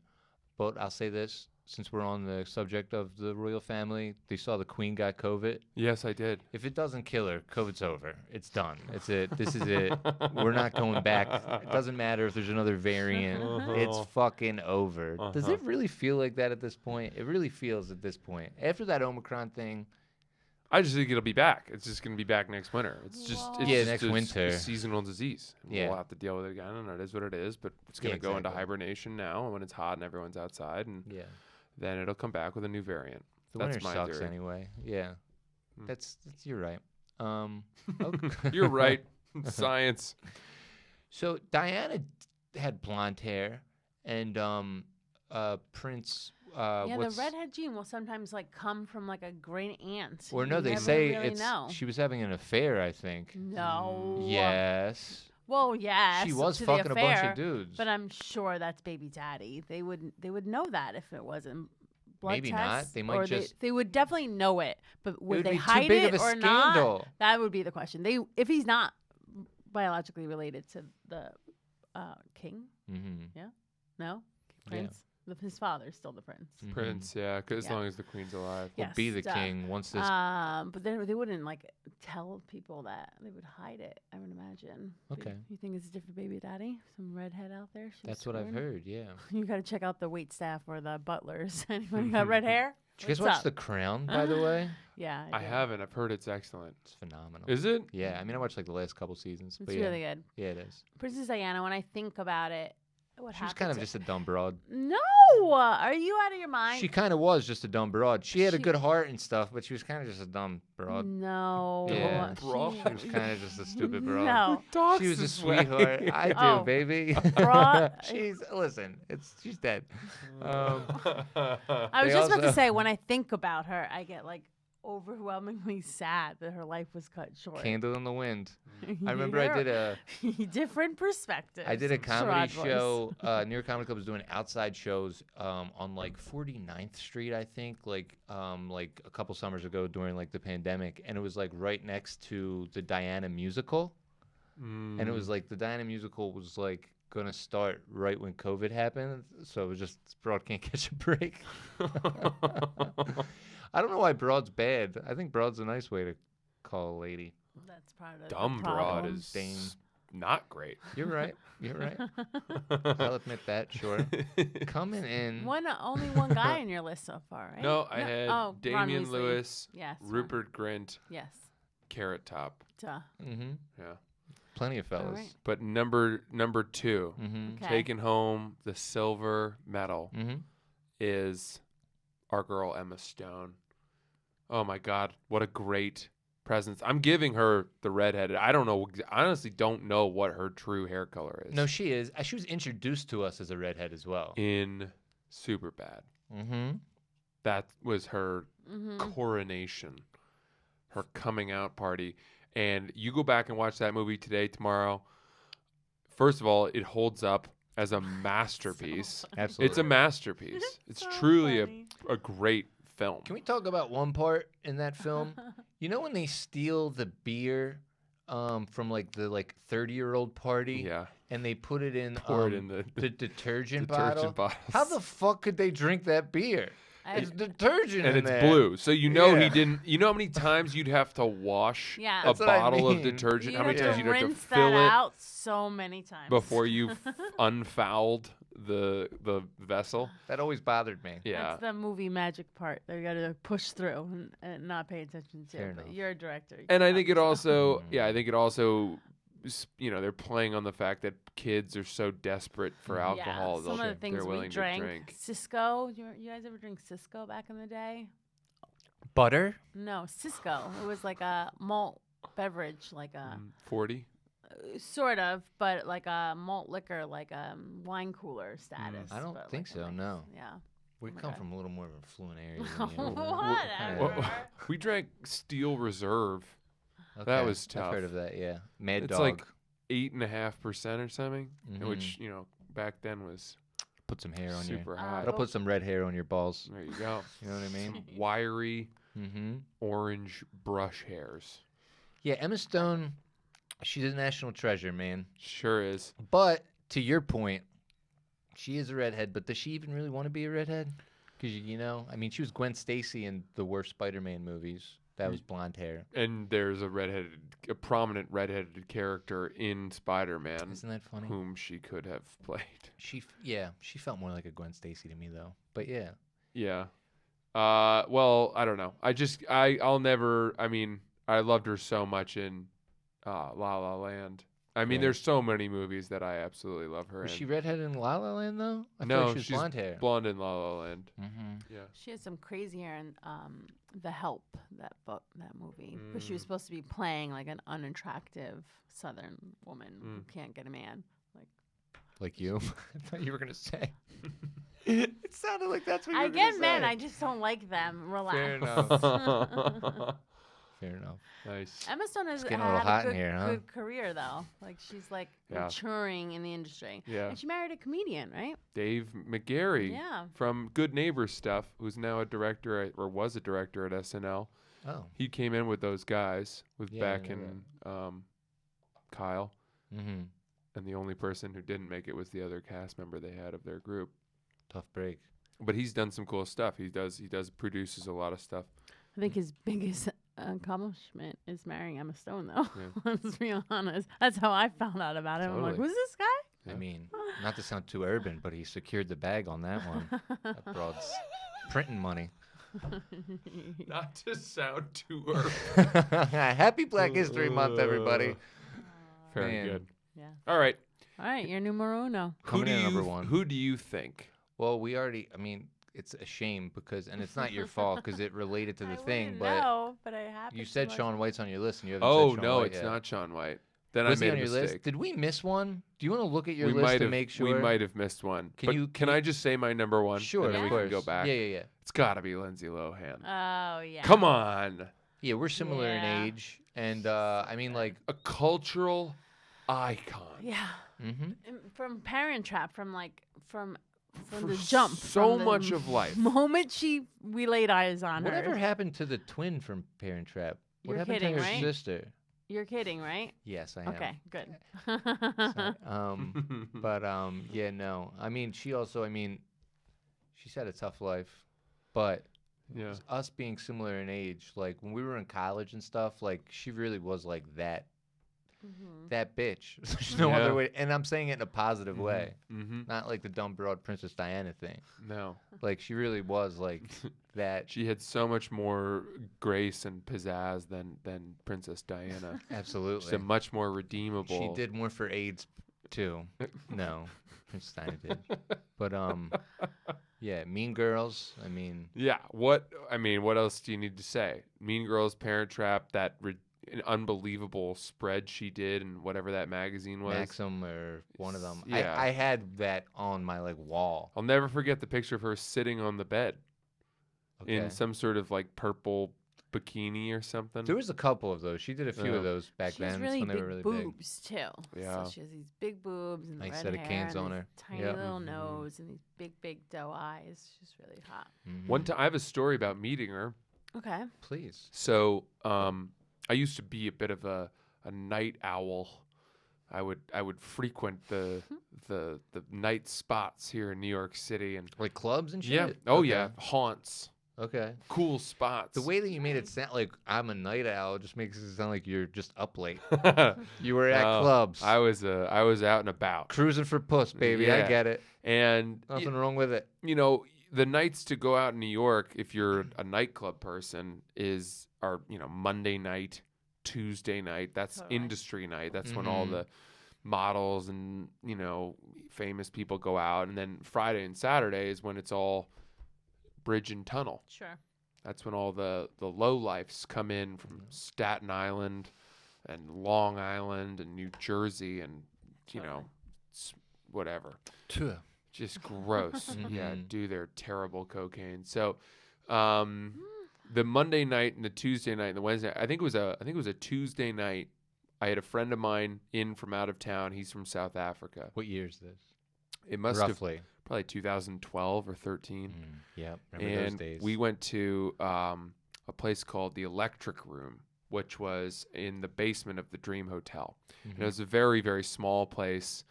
But I'll say this since we're on the subject of the royal family. They saw the Queen got COVID. Yes, I did. If it doesn't kill her, COVID's over. It's done. It's it. This is it. We're not going back. It doesn't matter if there's another variant. It's fucking over. Does it really feel like that at this point? It really feels at this point. After that Omicron thing, I just think it'll be back. It's just going to be back next winter. It's just Well- it's Yeah, just next a winter. seasonal disease. And Yeah. We'll have to deal with it again, and it is what it is. But it's going to Yeah, go into exactly. hibernation now, and when it's hot and everyone's outside, and yeah, then it'll come back with a new variant. the That's winter my sucks theory. anyway. Yeah, Hmm. that's you're right. Okay. You're right. Science. So Diana had blonde hair, and Prince. Yeah, what's, the redhead gene will sometimes come from a great aunt. Or You no, they never say really it's know. she was having an affair. I think. No. Yes. Well, yes. She was to the fucking a bunch affair, of dudes. But I'm sure that's baby daddy. They would know that if it wasn't blood Maybe not. tests, They might or just- they would definitely know it. But would would they be too hide big it of a or scandal. not? That would be the question. If he's not biologically related to the king, Mm-hmm. no, Yeah. prince. His father's still the prince. Prince, yeah, 'cause as Yeah. long as the queen's alive. Will Yes, be the duh. king once this. But then they wouldn't tell people that. They would hide it, I would imagine. Okay. You think it's a different baby daddy? Some redhead out there? She was That's what I've screwing? heard. Yeah. You got to check out the wait staff or the butlers. Anyone got red hair? Did you guys What's watch up? The Crown, by the way? Yeah, I did. haven't. I've heard it's excellent. It's phenomenal. Is it? Yeah, I mean, I watched like the last couple seasons, It's but yeah, really good. yeah, it is. Princess Diana, when I think about it, what She was happened kind of to- just a dumb broad. No! Are you out of your mind? She kind of was just a dumb broad. She had a She- good heart and stuff, but she was kind of just a dumb broad. No. Yeah. Broad? She was kind of just a stupid broad. No. She was a sweetheart. I do, Oh. baby. Broad- She's dead. I They was just about to also- say, when I think about her, I get like overwhelmingly sad that her life was cut short. Candle in the Wind. I remember I did a different perspective. comedy show. New York Comedy Club was doing outside shows on like 49th Street, I think, like a couple summers ago during like the pandemic, and it was like right next to the Diana musical, and it was like the Diana musical was like gonna start right when COVID happened, so it was just broad can't catch a break. I don't know why broad's bad. I think broad's a nice way to call a lady. That's part of Dumb the broad problem. is Dane. not great. You're right. You're right. I'll admit that. Sure. Coming in. Only one guy in your list so far, right? No, I had Ron Damian Weasley. Lewis, Yes. Ron. Rupert Grint, Yes. Carrot Top. Duh. Mm-hmm. Yeah. Plenty of fellas. right. But number two, Mm-hmm. Okay. taking home the silver medal Mm-hmm. is our girl Emma Stone. Oh my God, what a great presence! I'm giving her the redheaded. I don't know. I honestly don't know what her true hair color is. No, she is. She was introduced to us as a redhead as well. In Superbad, Mm-hmm. that was her Mm-hmm. coronation, her coming out party. And you go back and watch that movie today, tomorrow. First of all, it holds up as a masterpiece. Absolutely. It's a masterpiece. It's So truly funny. a great film. Can we talk about one part in that film? You know when they steal the beer from like the 30-year-old party Yeah. and they put it in Pour it in the the detergent detergent bottle? bottles. How the fuck could they drink that beer? It's detergent and in it's there. blue. So you know he Yeah. didn't. You know how many times you'd have to wash Yeah. a That's what I bottle of mean. detergent? You How many have times to you'd have to rinse fill that it out so many times before you unfouled the vessel? That always bothered me. Yeah. That's the movie magic part. They got to push through and not pay attention to. Fair But enough. you're a director. you And I can think it help also, Mm. yeah, I think it also, they're playing on the fact that kids are so desperate for Mhm. alcohol. Yeah, some of the they're things we willing drank. to drink. Cisco. You guys ever drink Cisco back in the day? Butter? No, Cisco. It was like a malt beverage, like a 40. sort of, but like a malt liquor, like a wine cooler status. I don't but think like so, nice- no. Yeah. We Oh my come God. from a little more of a fluent area. than you. Whatever. We drank Steel Reserve. Okay, was I've heard tough. of that, yeah. Mad It's Dog. like 8.5% or something, Mhm. which back then was Put some hair on super Uh, hot. That'll put some red hair on your balls. There you go. You know what I mean? Wiry Mm-hmm. orange brush hairs. Yeah, Emma Stone, she's a national treasure, man. Sure is. But to your point, she is a redhead. But does she even really want to be a redhead? Because I mean, she was Gwen Stacy in the worst Spider-Man movies. That was blonde hair. And there's a prominent redheaded character in Spider-Man Isn't that funny? whom she could have played. She felt more like a Gwen Stacy to me though. But yeah, Yeah. Well, I don't know. I'll never. I mean, I loved her so much in La La Land. I mean, Right. there's so many movies that I absolutely love her was in. she redhead in La La Land though? I No, feel like she was she's blonde hair. Blonde in La La Land. Mm-hmm. Yeah. She had some crazy hair in The Help, that movie. But she was supposed to be playing like an unattractive Southern woman who can't get a man. Like you? I thought you were gonna say. It sounded like that's what you I were get gonna men, say. I just don't like them. Relax. Fair enough. Fair enough. Nice. Emma Stone has It's getting a had little hot a in here, huh? good career though. Like she's like Yeah. maturing in the industry. Yeah. And she married a comedian, right? Dave McGarry Yeah. from Good Neighbors stuff, who's now a director or was a director at SNL. Oh. He came in with those guys, with Yeah, I Beck know and Kyle, Mm-hmm. and the only person who didn't make it was the other cast member they had of their group. Tough break. But he's done some cool stuff. He produces a lot of stuff. I think his biggest accomplishment is marrying Emma Stone, though. Yeah. Let's be honest. That's how I found out about it. I'm like, Totally. who's this guy? Yeah. I mean, not to sound too urban, but he secured the bag on that one. That broad's printing money. Not to sound too urban. Happy Black History Month, everybody. Very Man. good. Yeah. All right. All right, you're numero uno. Coming in at number one. Who do you think? Well, I mean, it's a shame because, and it's not your fault because it related to the I thing, wouldn't but know, but I happened you to said look. Shaun White's on your list and you haven't Oh said Shaun no, White it's yet. not Shaun White. Then Was I he made on a your mistake. list? Did we miss one? Do you want to look at your We list might to have. make sure? We might have missed one. Can I just say my number one? Sure, and then of we course. can go back. Yeah. It's got to be Lindsay Lohan. Oh yeah. Come on, Yeah, we're similar Yeah. in age, and I mean, like, a cultural icon. Yeah. mm-hmm. From Parent Trap, from For the jump. so from the much of life. Moment we laid eyes on Whatever her. happened to the twin from Parent Trap? What You're happened kidding, to her right? sister? You're kidding, right? Yes, I am. Okay, good. Sorry. But yeah, no. I mean, she's had a tough life, but Yeah. us being similar in age, like when we were in college and stuff, like she really was like that bitch. There's no Yeah. other way, and I'm saying it in a positive way, Mm-hmm. not like the dumb broad Princess Diana thing. No. Like she really was like that. She had so much more grace and pizzazz than Princess Diana. She's Absolutely. a much more redeemable. She did more for AIDS too. No, Princess Diana did. But yeah, Mean Girls. I mean, Yeah. What else do you need to say? Mean Girls, Parent Trap, an unbelievable spread she did in whatever that magazine was. Maxim or one of them. Yeah. I had that on my like wall. I'll never forget the picture of her sitting on the bed Okay. in some sort of like purple bikini or something. There was a couple of those. She did a few Yeah. of those back She has then. really when they big were really boobs too. Yeah. So she has these big boobs and Nice red set of hair cans and on this her. tiny Yep. little Mhm. nose and these big doe eyes. She's really hot. big. One time, I have a story about meeting her. Okay. Please. So, I used to be a bit of a night owl. I would frequent the night spots here in New York City and Like clubs and shit. yeah, oh Okay. yeah, haunts, Okay. cool spots. The way that you made it sound like I'm a night owl just makes it sound like you're just up late. You were at No, clubs. I was out and about, Cruising for puss, baby. I Yeah. get it. and Nothing wrong with it. you know, the nights to go out in New York, if you're a nightclub person, are Monday night, Tuesday night. That's Totally. industry night. That's when all Mhm. the models and famous people go out, and then Friday and Saturday is when it's all bridge and tunnel. Sure. That's when all the low lifes come in from Staten Island and Long Island and New Jersey and Totally. whatever. Tuh. Just gross. Yeah, Mhm. do their terrible cocaine. So, the Monday night and the Tuesday night and the Wednesday night, I think it was a Tuesday night. I had a friend of mine in from out of town. He's from South Africa. What year is this? It must have Roughly. probably 2012 or 13. Yep. Remember those And days. we went to a place called the Electric Room, which was in the basement of the Dream Hotel. And it was a very, very small place,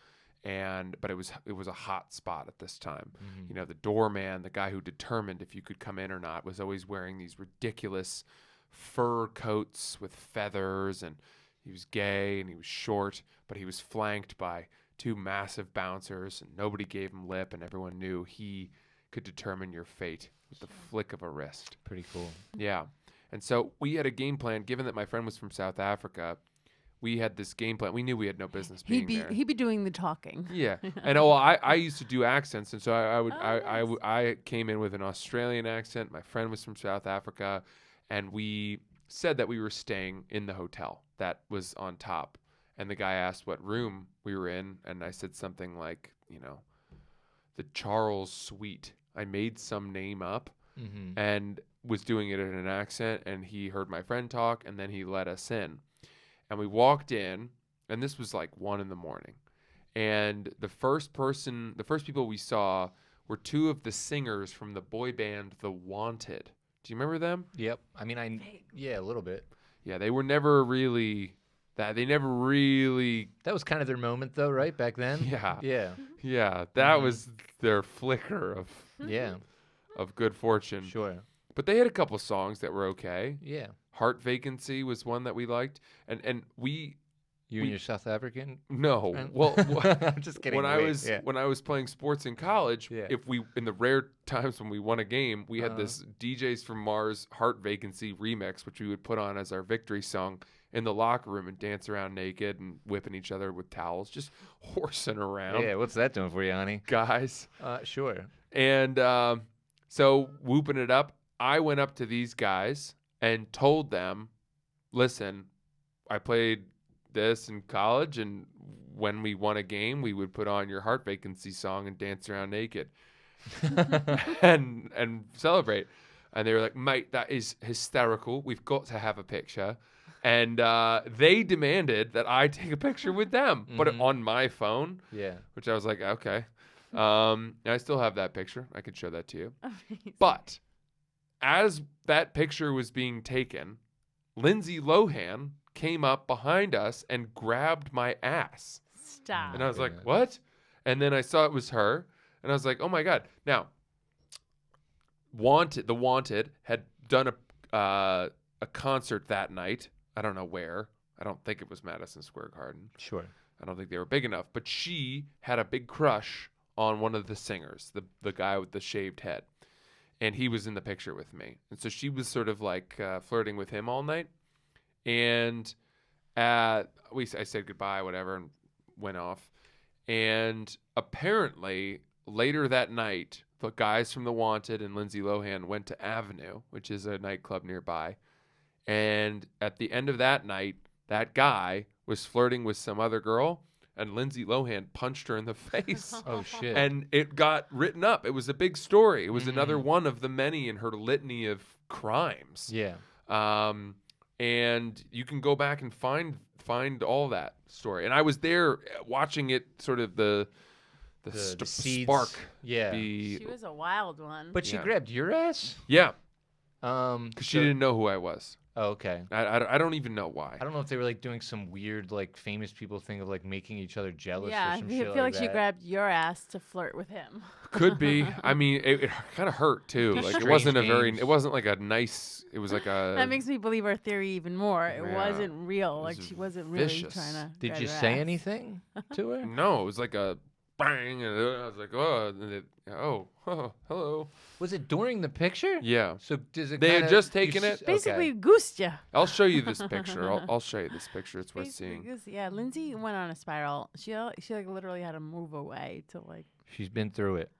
but it was a hot spot at this time. The doorman, the guy who determined if you could come in or not, was always wearing these ridiculous fur coats with feathers, and he was gay and he was short, but he was flanked by two massive bouncers, and nobody gave him lip, and everyone knew he could determine your fate with the flick of a wrist. Pretty cool. Yeah. And so we had a game plan, given that my friend was from South Africa. We had this game plan. We knew we had no business being there. He'd be doing the talking. Yeah, and I used to do accents, and so I nice. came in with an Australian accent. My friend was from South Africa, and we said that we were staying in the hotel that was on top. And the guy asked what room we were in, and I said something like, the Charles Suite. I made some name up and was doing it in an accent, and he heard my friend talk, and then he let us in. And we walked in, and this was like 1 a.m. And the first people we saw were two of the singers from the boy band The Wanted. Do you remember them? Yep. I mean, yeah, a little bit. Yeah, they were never really that. They never really. That was kind of their moment, though, right? Back then. Yeah. Yeah. Yeah, that was their flicker Yeah. of good fortune. Sure. But they had a couple songs that were okay. Yeah. Heart Vacancy was one that we liked, and we. You and your South African? No, friend? well, I'm just kidding. when I was playing sports in college, Yeah. if we in the rare times when we won a game, we had Uh-huh. this DJs from Mars Heart Vacancy remix, which we would put on as our victory song in the locker room and dance around naked and whipping each other with towels, just horsing around, Yeah, what's that doing for you, honey? guys. Sure. And so whooping it up, I went up to these guys and told them, "Listen, I played this in college, and when we won a game, we would put on your Heart Vacancy song and dance around naked and celebrate." And they were like, "Mate, that is hysterical. We've got to have a picture." And they demanded that I take a picture with them, put it on my phone, Yeah. which I was like, okay. And I still have that picture. I could show that to you. But as that picture was being taken, Lindsay Lohan came up behind us and grabbed my ass. Stop. And I was like, goodness. what? And then I saw it was her. And I was like, oh my God. Now, The Wanted had done a concert that night. I don't know where. I don't think it was Madison Square Garden. Sure. I don't think they were big enough. But she had a big crush on one of the singers, the guy with the shaved head. And he was in the picture with me. And so she was sort of like flirting with him all night. And I said goodbye, whatever, and went off. And apparently later that night, the guys from The Wanted and Lindsay Lohan went to Avenue, which is a nightclub nearby. And at the end of that night, that guy was flirting with some other girl, and Lindsay Lohan punched her in the face. Oh, shit. And it got written up. It was a big story. It was another one of the many in her litany of crimes. Yeah. And you can go back and find all that story. And I was there watching it, sort of the seeds. spark. Yeah. She was a wild one. But she Yeah. grabbed your ass? Yeah, Because because she didn't know who I was. Oh, okay. I don't even know why. I don't know if they were like doing some weird like famous people thing of like making each other jealous yeah, or I some feel shit like she that. grabbed your ass to flirt with him. Could be. I mean, it kind of hurt too. These Like it strange wasn't a very. games. It wasn't like a nice. It was like a. That makes me believe her theory even more. It Yeah. wasn't real. was Like she wasn't really vicious. trying to. Did grab you her say ass. anything to her? No, it was like a bang, and I was like, oh, and hello. Was it during the picture? Yeah. So does it? They had kinda- just you taken it. Basically, goosed you. I'll show you this picture. I'll show you this picture. It's worth Basically seeing. goosed- Yeah, Lindsay went on a spiral. She like literally had to move away to like. She's been through it.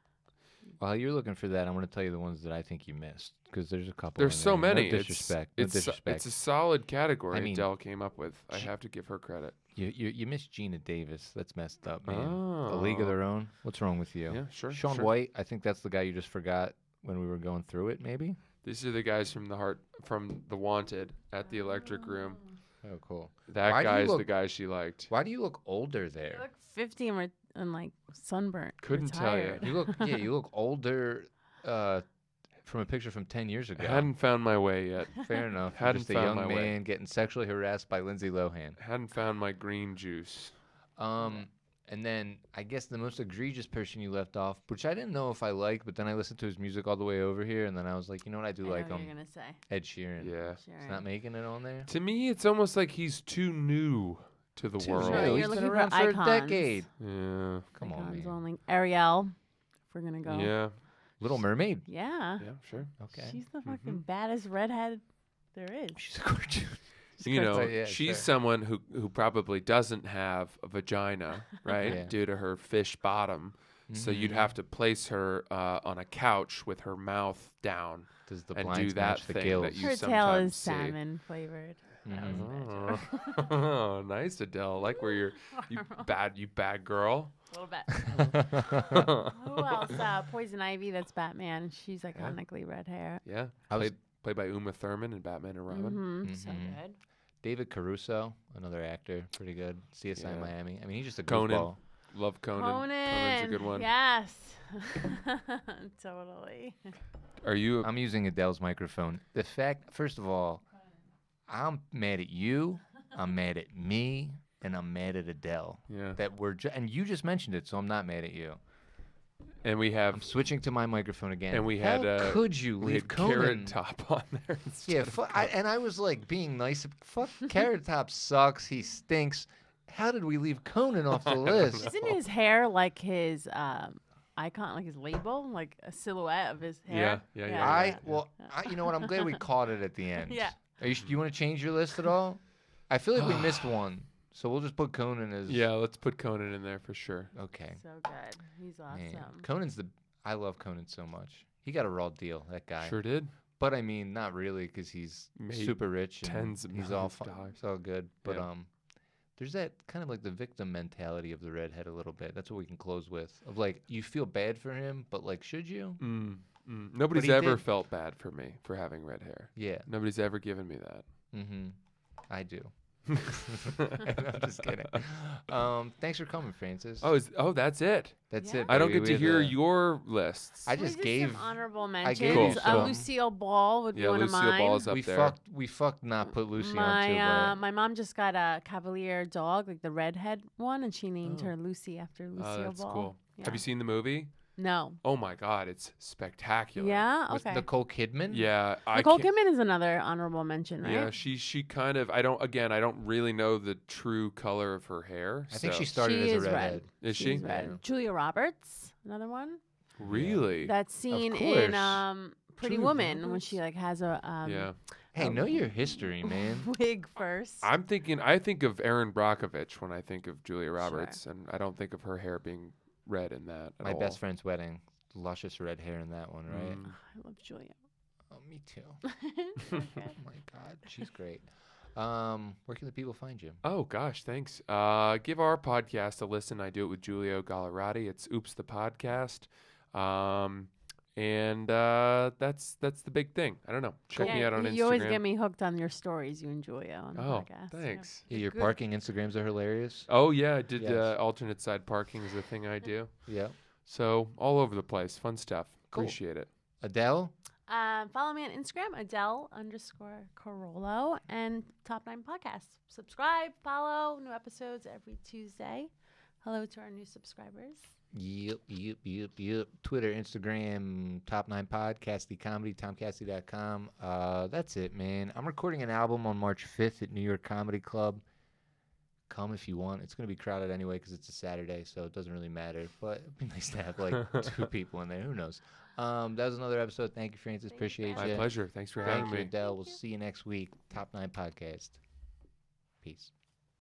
While you're looking for that, I'm going to tell you the ones that I think you missed because there's a couple. There's in so there. many. No disrespect. It's no disrespect. it's a solid category I mean, Adele came up with. I have to give her credit. You missed Gina Davis. That's messed up, man. A League of Oh. Their Own. What's wrong with you? Yeah, sure. Sean sure. White. I think that's the guy you just forgot when we were going through it. Maybe. These are the guys from The Wanted at the Electric Room. Oh, cool. That Why do you guy's the look- guy she liked. Why do you look older You there? look 50 and like sunburnt. Couldn't tell you. retired. You look. Yeah, you look older. From a picture from 10 years ago. Hadn't found my way yet. Fair enough. You're hadn't just a found young my man way. getting sexually harassed by Lindsay Lohan. Hadn't found my green juice. And then I guess the most egregious person you left off, which I didn't know if I liked, but then I listened to his music all the way over here, and then I was like, you know what, I do I know like what him. you're gonna say. Ed Sheeran. Yeah. He's not making it on there. To me, it's almost like he's too new to the Too world. new. new. You're He's been looking for around for a icons. decade. Yeah. Come on, Icons man. only. Ariel, if we're gonna go. Yeah. Little Mermaid. Yeah. Yeah, sure. Okay. She's the fucking baddest redhead there is. She's a cartoon. You know, Yeah, she's sure. someone who probably doesn't have a vagina, right? Yeah. Due to her fish bottom. So you'd Mhm. have to place her on a couch with her mouth down Does the and blinds do that match the thing gills? that you Her tail sometimes is see. salmon flavored. That was Mhm. bad joke. Oh, nice, Adele. Like where you bad girl. A little bit. Who else? Poison Ivy. That's Batman. She's iconically red hair. Yeah. I was- Played by Uma Thurman in Batman and Robin. Mm-hmm. So Mhm. good. David Caruso, another actor, pretty good. CSI Yeah. Miami. I mean, he's just a Conan. goofball. Love Conan. Conan. Conan's a good one. Yes. Totally. Are you? I'm using Adele's microphone. The fact, first of all, I'm mad at you, I'm mad at me, and I'm mad at Adele. Yeah. That we're and you just mentioned it, so I'm not mad at you. And we have I'm switching to my microphone again. And we How had could you we leave had Conan? Carrot Top on there. Yeah, and I was like being nice. Fuck, Carrot Top sucks. He stinks. How did we leave Conan off the list? Isn't his hair like his icon, like his label, like a silhouette of his hair? Yeah. You know what? I'm glad we caught it at the end. Yeah. Do you want to change your list at all? I feel like we missed one, so we'll just put Conan as. Yeah, let's put Conan in there for sure. Okay. So good. He's awesome. Man, Conan's I love Conan so much. He got a raw deal, that guy. Sure did. But I mean, not really, because he's Made super rich and tens of he's all millions of dollars. It's all good. But Yeah. there's that kind of like the victim mentality of the redhead a little bit. That's what we can close with. Of like, you feel bad for him, but like, should you? Nobody's he ever did. felt bad for me for having red hair. Yeah. Nobody's ever given me that. Mm-hmm. I do. I'm just kidding. Thanks for coming, Francis. That's it. That's Yeah. it. I don't baby. get to We had hear a- your lists. I We just did gave. some honorable I gave mentions. you some. Lucille Ball would be one Lucille of mine. Ball's up there. We fucked not put Lucy on too, My but my mom just got a Cavalier dog, like the Redhead one, and she named her Lucy after Lucille Oh, that's Ball. cool. Yeah. Have you seen the movie? No. Oh my God, it's spectacular. Yeah. with Okay. Nicole Kidman. Yeah. Nicole Kidman is another honorable mention, right? Yeah, she kind of. I don't really know the true color of her hair. I think so- she started She as a is red. redhead. Is She's she? red. Yeah. Julia Roberts, another one. Really? That scene course. in Pretty Julia Woman when Roberts? she like has a Yeah. Hey, know your history, man. wig first. I think of Erin Brockovich when I think of Julia Roberts, and I don't think of her hair being red in that at My all. best friend's wedding. Luscious red hair in that one, right? Mm. I love Julia. Oh, me too. Okay. Oh my God, she's great. Where can the people find you? Oh gosh, thanks. Give our podcast a listen. I do it with Giulio Gallerati. It's Oops the Podcast. And that's the big thing. I don't know. Check me out on Instagram. You always get me hooked on your stories, you and Julia on the Oh, podcast. thanks. Yeah, your Good. parking Instagrams are hilarious. Oh yeah, I did Yes. alternate side parking is the thing I do. Yeah. So all over the place, fun stuff. Cool. Appreciate it. Adele. Follow me on Instagram, Adele_Carollo, and Top 9 Podcast. Subscribe, follow, new episodes every Tuesday. Hello to our new subscribers. Yep. Twitter, Instagram, Top 9 Pod, Cassidy Comedy, TomCassidy.com. That's it, man. I'm recording an album on March 5th at New York Comedy Club. Come if you want. It's going to be crowded anyway because it's a Saturday, so it doesn't really matter. But it'd be nice to have like 2 people in there. Who knows? That was another episode. Thank you, Francis. Thank you, Appreciate Francis. you. My pleasure. Thanks for Thank having you, me. Adele. We'll see you next week. Top 9 Podcast. Peace.